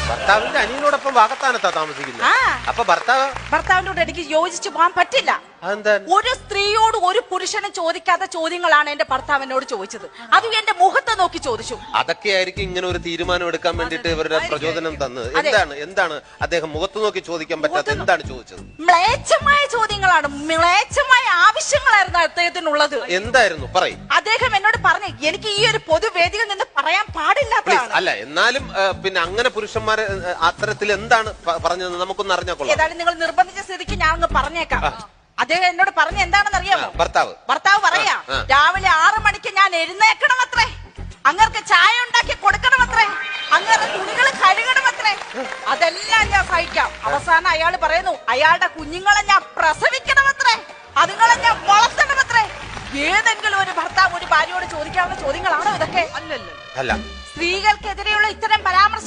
ഭർത്താവിന്റെ അനിയനോടൊപ്പം വാകത്താനത്താ താമസിക്കുന്നത്. അപ്പൊ ഭർത്താവിന്റെ കൂടെ എനിക്ക് യോജിച്ചു പോകാൻ പറ്റില്ല. ഒരു സ്ത്രീയോട് ഒരു പുരുഷനും ചോദിക്കാത്ത ചോദ്യങ്ങളാണ് എന്റെ ഭർത്താവിനോട് ചോദിച്ചത്. അതും എന്റെ മുഖത്ത് നോക്കി ചോദിച്ചു. അതൊക്കെയായിരിക്കും ഇങ്ങനെ ഒരു തീരുമാനം എടുക്കാൻ വേണ്ടിട്ട് ഇവരുടെ പ്രചോദനം തന്നത്. എന്താണ് അദ്ദേഹം മുഖത്ത് നോക്കി ചോദിക്കാൻ പറ്റാത്ത എന്താണ് ചോദിച്ചത്? മ്ലേച്ഛമായ ചോദ്യങ്ങളാണ്, മ്ലേച്ഛമായ ആവശ്യങ്ങളായിരുന്നു അദ്ദേഹത്തിനുള്ളത്. എന്തായിരുന്നു പറയും? അദ്ദേഹം എന്നോട് പറഞ്ഞു, എനിക്ക് ഈ ഒരു പൊതുവേദിയിൽ നിന്ന് പറയാൻ പാടില്ലാത്തതാണ്. അല്ല, എന്നാലും പിന്നെ അങ്ങനെ പുരുഷന്മാരെ അത്തരത്തിൽ എന്താണ് പറഞ്ഞത് നമുക്കൊന്ന് അറിഞ്ഞാൽ കൊള്ളാം. ഏതായാലും നിങ്ങൾ നിർബന്ധിച്ച സ്ഥിതിക്ക് ഞാൻ അങ്ങ് പറഞ്ഞേക്കാം. അദ്ദേഹം എന്നോട് പറഞ്ഞ എന്താണെന്ന് അറിയാമോ? ഭർത്താവ് പറയാ, രാവിലെ 6 മണിക്ക് ഞാൻ എഴുന്നേക്കണമത്രേ, അങ്ങർക്ക് ചായ ഉണ്ടാക്കി കൊടുക്കണമത്രേ, അങ്ങനെ തുണികൾ കഴുകണമത്രേ. അതെല്ലാം ഞാൻ സഹിക്കാം. അവസാനം അയാൾ പറയുന്നു, അയാളുടെ കുഞ്ഞുങ്ങളെ ഞാൻ പ്രസവിക്കണമത്രേ, അതുങ്ങളെ ഞാൻ വളർത്തണമത്രേ. ഏതെങ്കിലും ഒരു ഭർത്താവ് ഒരു ഭാര്യയോട് ചോദിക്കാവുന്ന ചോദ്യങ്ങളാണോ ഇതൊക്കെ? അല്ല. സ്ത്രീകൾക്കെതിരെയുള്ള ഇത്തരം പരാമർശം